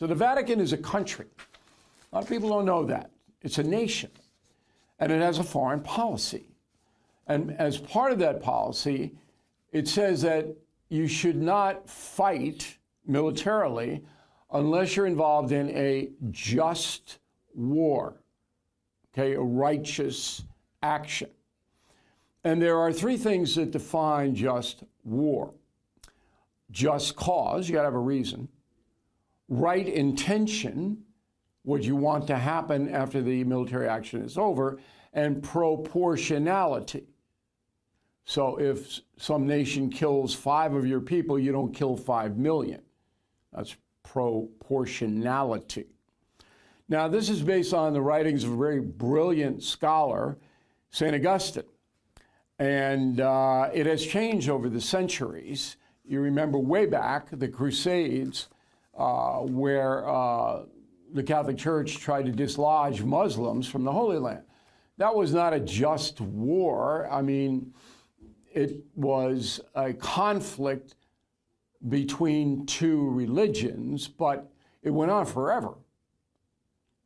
So the Vatican is a country. A lot of people don't know that. It's a nation, and it has a foreign policy. And as part of that policy, it says that you should not fight militarily unless you're involved in a just war, okay, a righteous action. And there are three things that define just war. Just cause, you gotta have a reason. Right intention, what you want to happen after the military action is over, and proportionality. So if some nation kills 5 of your people, you don't kill 5 million. That's proportionality. Now, this is based on the writings of a very brilliant scholar, St. Augustine. And it has changed over the centuries. You remember way back the Crusades, where the Catholic Church tried to dislodge Muslims from the Holy Land. That was not a just war. I mean, it was a conflict between two religions, but it went on forever.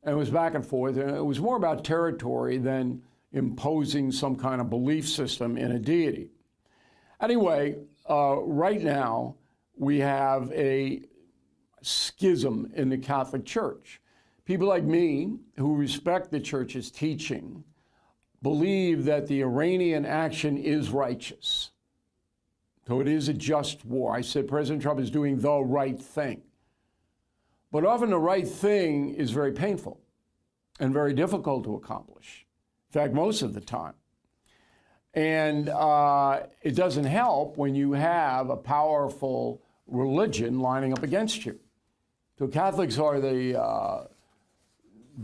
And it was back and forth, and it was more about territory than imposing some kind of belief system in a deity. Anyway, right now, we have a schism in the Catholic Church. People like me, who respect the Church's teaching, believe that the Iranian action is righteous. So it is a just war. I said President Trump is doing the right thing. But often the right thing is very painful and very difficult to accomplish. In fact, most of the time. And it doesn't help when you have a powerful religion lining up against you. So Catholics are the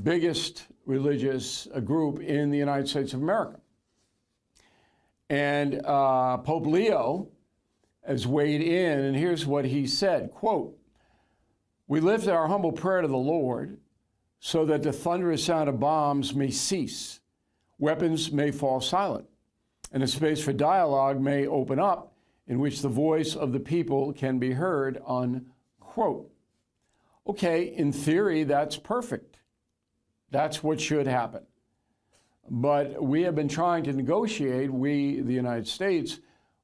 biggest religious group in the United States of America. And Pope Leo has weighed in, and here's what he said, quote, "We lift our humble prayer to the Lord so that the thunderous sound of bombs may cease, weapons may fall silent, and a space for dialogue may open up in which the voice of the people can be heard," unquote. Okay, in theory, that's perfect. That's what should happen. But we have been trying to negotiate, we, the United States,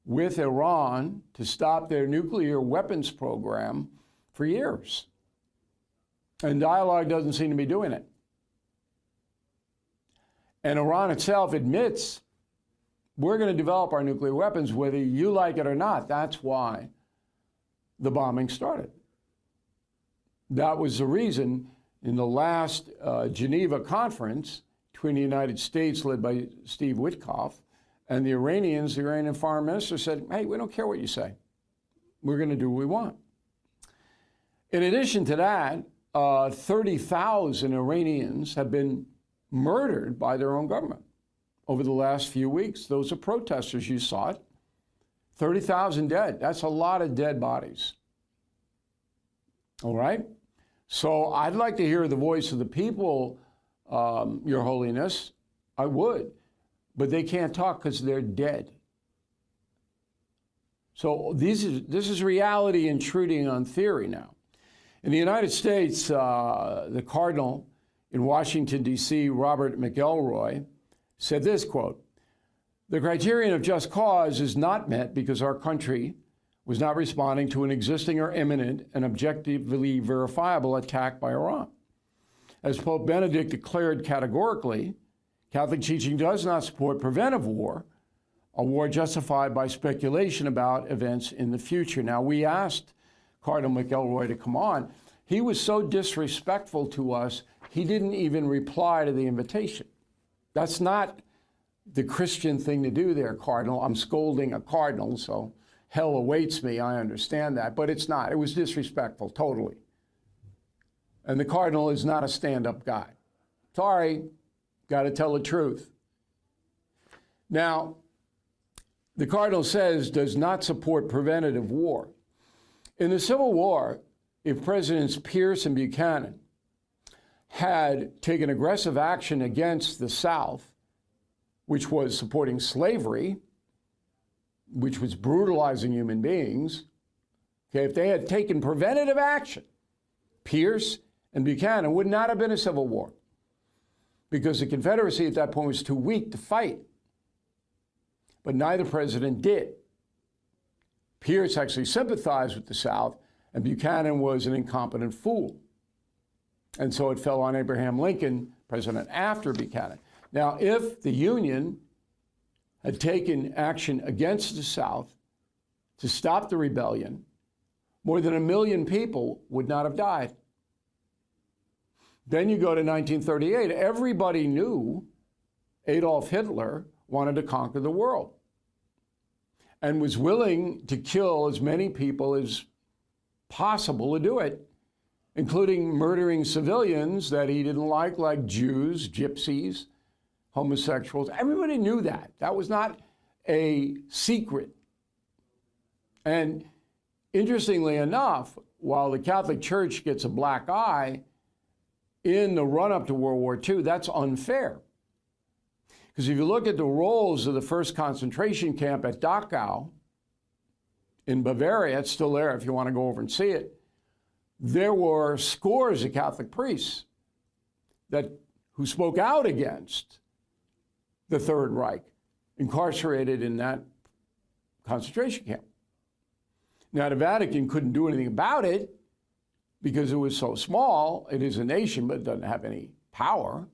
with Iran to stop their nuclear weapons program for years. And dialogue doesn't seem to be doing it. And Iran itself admits, we're going to develop our nuclear weapons whether you like it or not. That's why the bombing started. That was the reason in the last Geneva conference between the United States, led by Steve Witkoff, and the Iranians, the Iranian foreign minister said, hey, we don't care what you say. We're going to do what we want. In addition to that, 30,000 Iranians have been murdered by their own government over the last few weeks. Those are protesters, you saw it. 30,000 dead. That's a lot of dead bodies. All right? So I'd like to hear the voice of the people, Your Holiness. I would. But they can't talk because they're dead. So this is reality intruding on theory now. In the United States, the Cardinal in Washington, D.C., Robert McElroy, said this, quote, "The criterion of just cause is not met because our country was not responding to an existing or imminent and objectively verifiable attack by Iran. As Pope Benedict declared categorically, Catholic teaching does not support preventive war, a war justified by speculation about events in the future." Now, we asked Cardinal McElroy to come on. He was so disrespectful to us, he didn't even reply to the invitation. That's not the Christian thing to do there, Cardinal. I'm scolding a cardinal, so hell awaits me, I understand that, but it's not. It was disrespectful, totally. And the Cardinal is not a stand-up guy. Sorry, got to tell the truth. Now, the Cardinal says does not support preventative war. In the Civil War, if Presidents Pierce and Buchanan had taken aggressive action against the South, which was supporting slavery, which was brutalizing human beings, okay, if they had taken preventative action, Pierce and Buchanan, would not have been a civil war because the Confederacy at that point was too weak to fight. But neither president did. Pierce actually sympathized with the South, and Buchanan was an incompetent fool. And so it fell on Abraham Lincoln, president after Buchanan. Now, if the Union had taken action against the South to stop the rebellion, more than 1 million people would not have died. Then you go to 1938. Everybody knew Adolf Hitler wanted to conquer the world and was willing to kill as many people as possible to do it, including murdering civilians that he didn't like Jews, gypsies, homosexuals. Everybody knew that. That was not a secret. And interestingly enough, while the Catholic Church gets a black eye in the run-up to World War II, that's unfair. Because if you look at the rolls of the first concentration camp at Dachau in Bavaria, it's still there if you want to go over and see it, there were scores of Catholic priests who spoke out against the Third Reich, incarcerated in that concentration camp. Now, the Vatican couldn't do anything about it because it was so small. It is a nation, but it doesn't have any power.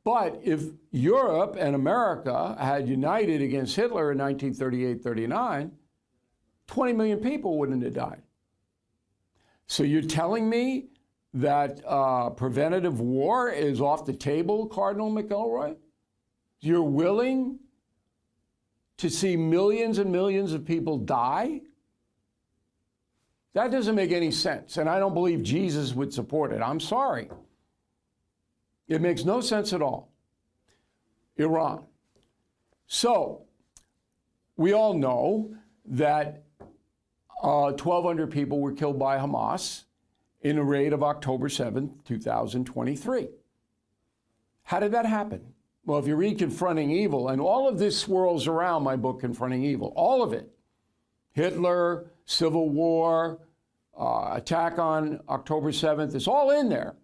But if Europe and America had united against Hitler in 1938-39, 20 million people wouldn't have died. So you're telling me that preventative war is off the table, Cardinal McElroy? You're willing to see millions and millions of people die? That doesn't make any sense, and I don't believe Jesus would support it. I'm sorry. It makes no sense at all. Iran. So, we all know that 1,200 people were killed by Hamas in a raid of October 7th, 2023. How did that happen? Well, if you read Confronting Evil, and all of this swirls around my book, Confronting Evil, all of it, Hitler, Civil War, attack on October 7th, it's all in there.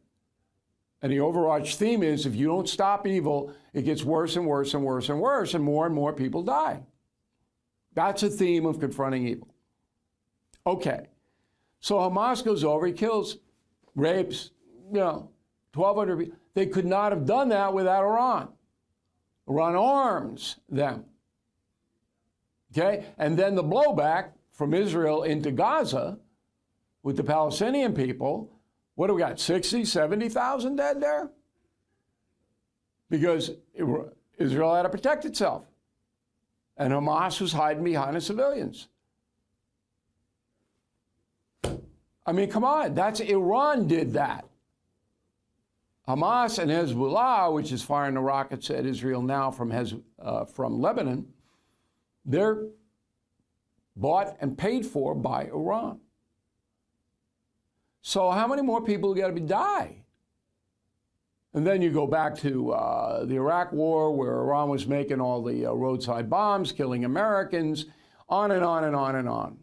And the overarching theme is if you don't stop evil, it gets worse and worse and worse and worse, and more people die. That's a theme of Confronting Evil. Okay, so Hamas goes over, he kills, rapes, 1,200 people. They could not have done that without Iran. Iran arms them. Okay, and then the blowback from Israel into Gaza with the Palestinian people, what do we got, 60, 70,000 dead there? Because Israel had to protect itself. And Hamas was hiding behind the civilians. I mean, come on, that's Iran did that. Hamas and Hezbollah, which is firing the rockets at Israel now from Lebanon, they're bought and paid for by Iran. So how many more people got to die? And then you go back to the Iraq War, where Iran was making all the roadside bombs, killing Americans, on and on and on and on.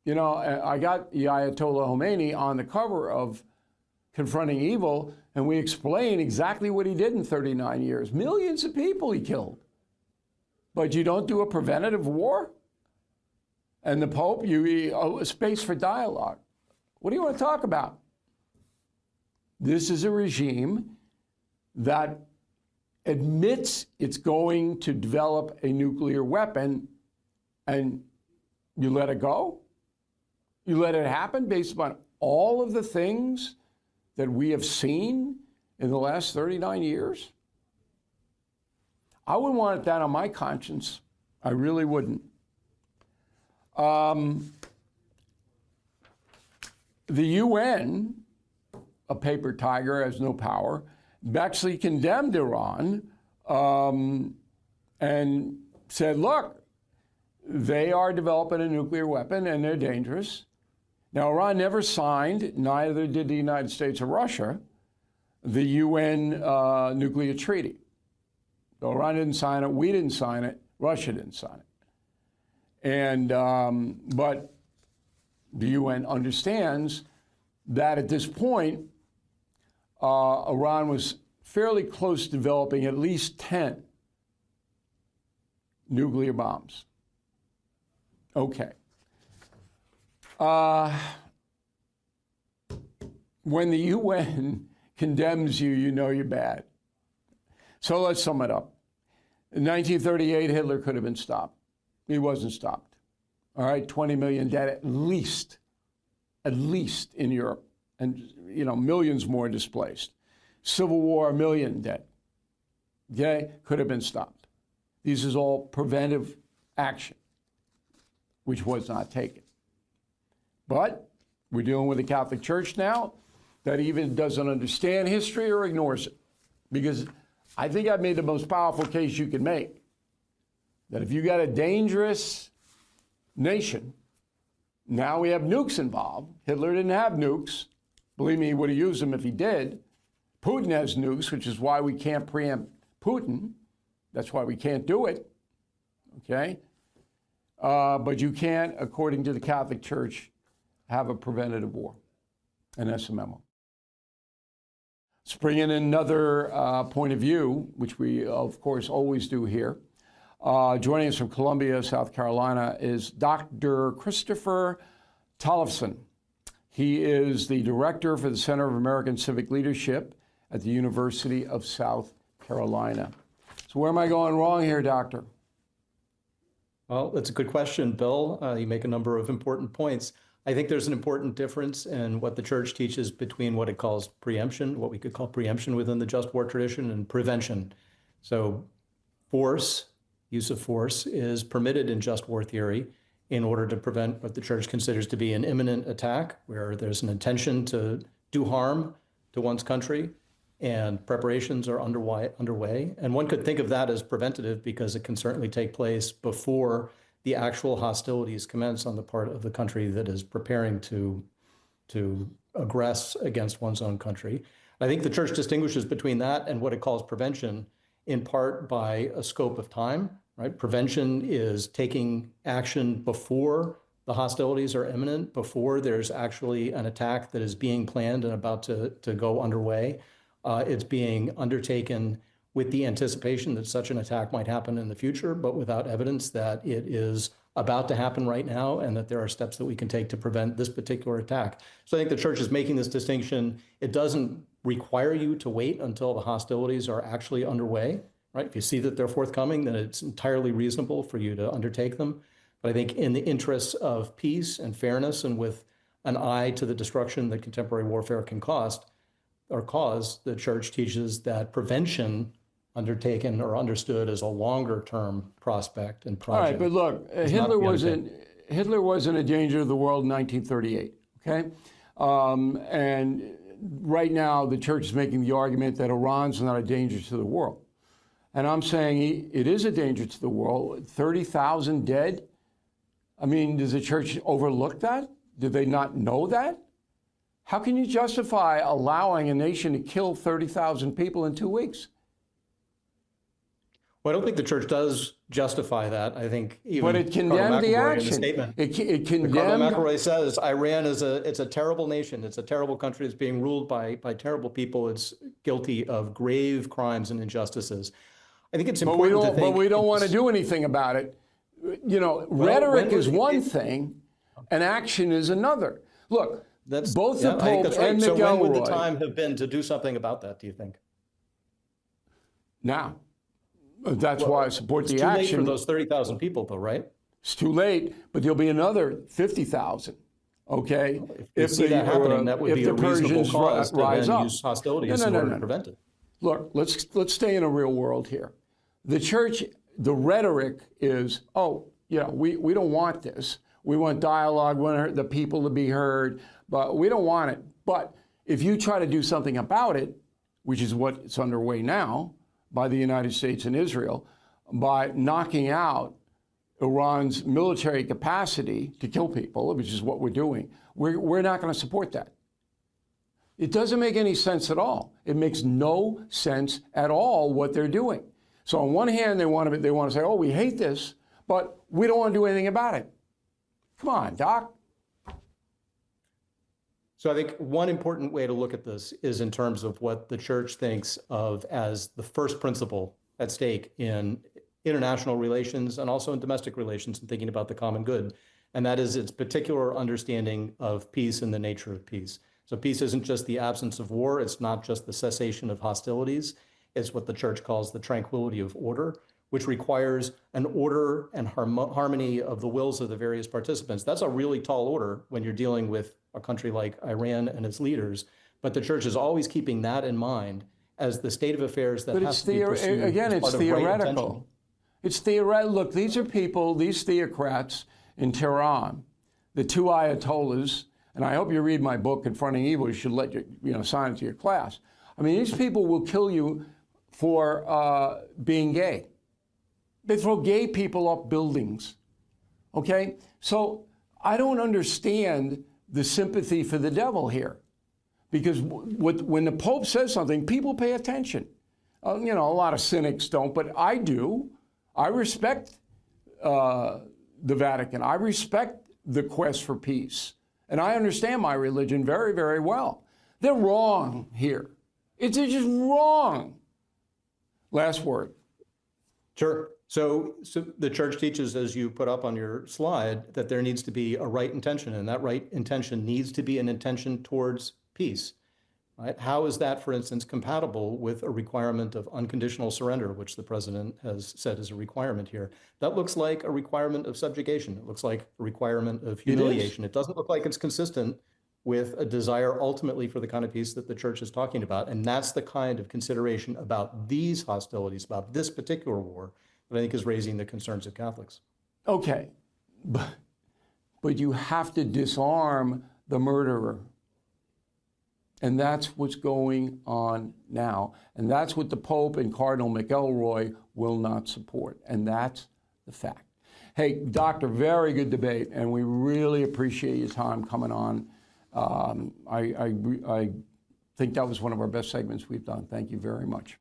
I got the Ayatollah Khomeini on the cover of Confronting Evil, and we explain exactly what he did in 39 years. Millions of people he killed. But you don't do a preventative war? And the Pope, space for dialogue. What do you want to talk about? This is a regime that admits it's going to develop a nuclear weapon, and you let it go? You let it happen based upon all of the things that we have seen in the last 39 years? I wouldn't want that on my conscience. I really wouldn't. The UN, a paper tiger, has no power, actually condemned Iran and said, look, they are developing a nuclear weapon and they're dangerous. Now, Iran never signed, neither did the United States or Russia, the UN nuclear treaty. So Iran didn't sign it, we didn't sign it, Russia didn't sign it. And, but the UN understands that at this point, Iran was fairly close to developing at least 10 nuclear bombs. Okay. When the UN condemns you, you know you're bad. So let's sum it up. In 1938, Hitler could have been stopped. He wasn't stopped. All right, 20 million dead at least in Europe, and millions more displaced. Civil War, 1 million dead. Okay, could have been stopped. This is all preventive action, which was not taken. But we're dealing with a Catholic Church now that even doesn't understand history or ignores it. Because I think I've made the most powerful case you can make, that if you got a dangerous nation, now we have nukes involved. Hitler didn't have nukes. Believe me, he would have used them if he did. Putin has nukes, which is why we can't preempt Putin. That's why we can't do it, okay? But you can't, according to the Catholic Church, have a preventative war, an SMMO. Let's bring in another point of view, which we, of course, always do here. Joining us from Columbia, South Carolina, is Dr. Christopher Tollefson. He is the director for the Center of American Civic Leadership at the University of South Carolina. So where am I going wrong here, Doctor? Well, that's a good question, Bill. You make a number of important points. I think there's an important difference in what the church teaches between what it calls preemption, what we could call preemption within the just war tradition, and prevention. So use of force is permitted in just war theory in order to prevent what the church considers to be an imminent attack, where there's an intention to do harm to one's country, and preparations are underway. And one could think of that as preventative because it can certainly take place before the actual hostilities commence on the part of the country that is preparing to aggress against one's own country. I think the church distinguishes between that and what it calls prevention, in part by a scope of time, right? Prevention is taking action before the hostilities are imminent, before there's actually an attack that is being planned and about to go underway. It's being undertaken with the anticipation that such an attack might happen in the future, but without evidence that it is about to happen right now and that there are steps that we can take to prevent this particular attack. So I think the church is making this distinction. It doesn't require you to wait until the hostilities are actually underway, right? If you see that they're forthcoming, then it's entirely reasonable for you to undertake them. But I think in the interests of peace and fairness, and with an eye to the destruction that contemporary warfare can cause, the church teaches that prevention, undertaken or understood as a longer-term prospect and project. All right, but look, Hitler wasn't a danger to the world in 1938, okay? And right now, the church is making the argument that Iran's not a danger to the world. And I'm saying it is a danger to the world. 30,000 dead? I mean, does the church overlook that? Did they not know that? How can you justify allowing a nation to kill 30,000 people in 2 weeks? Well, I don't think the church does justify that. I think even but it condemned the action. It condemned. Cardinal McElroy says Iran is a terrible nation. It's a terrible country. It's being ruled by terrible people. It's guilty of grave crimes and injustices. I think it's important to think. But we don't want to do anything about it. You know, rhetoric is one thing, and action is another. Look, both the Pope and McElroy. So when would the time have been to do something about that, do you think? Now. That's why I support the action. It's too late for those 30,000 people, though, right? It's too late, but there'll be another 50,000. Okay, if see that happening, that would be a reasonable cause to then use hostilities in order to prevent it. Look, let's stay in a real world here. The church, the rhetoric is, we don't want this. We want dialogue. We want the people to be heard, but we don't want it. But if you try to do something about it, which is what's underway now by the United States and Israel, by knocking out Iran's military capacity to kill people, which is what we're doing, we're not going to support that. It doesn't make any sense at all. It makes no sense at all what they're doing. So on one hand, they want to say, oh, we hate this, but we don't want to do anything about it. Come on, Doc. So I think one important way to look at this is in terms of what the church thinks of as the first principle at stake in international relations and also in domestic relations and thinking about the common good. And that is its particular understanding of peace and the nature of peace. So peace isn't just the absence of war. It's not just the cessation of hostilities. It's what the church calls the tranquility of order, which requires an order and harmony of the wills of the various participants. That's a really tall order when you're dealing with a country like Iran and its leaders. But the church is always keeping that in mind as the state of affairs that has to be pursued. Again, as it's part of right theoretical. intention. It's theoretical. Look, these are people, these theocrats in Tehran, the two Ayatollahs, and I hope you read my book, Confronting Evil. You should let you sign it to your class. I mean, these people will kill you for being gay. They throw gay people up buildings. Okay? So I don't understand the sympathy for the devil here. Because when the Pope says something, people pay attention. A lot of cynics don't, but I do. I respect the Vatican. I respect the quest for peace. And I understand my religion very, very well. They're wrong here. It's just wrong. Last word. Sure. So the church teaches, as you put up on your slide, that there needs to be a right intention, and that right intention needs to be an intention towards peace. Right? How is that, for instance, compatible with a requirement of unconditional surrender, which the president has said is a requirement here? That looks like a requirement of subjugation. It looks like a requirement of humiliation. It doesn't look like it's consistent with a desire ultimately for the kind of peace that the church is talking about. And that's the kind of consideration about these hostilities, about this particular war, that I think is raising the concerns of Catholics. Okay, but you have to disarm the murderer. And that's what's going on now. And that's what the Pope and Cardinal McElroy will not support. And that's the fact. Hey, Doctor, very good debate, and we really appreciate your time coming on. I think that was one of our best segments we've done. Thank you very much.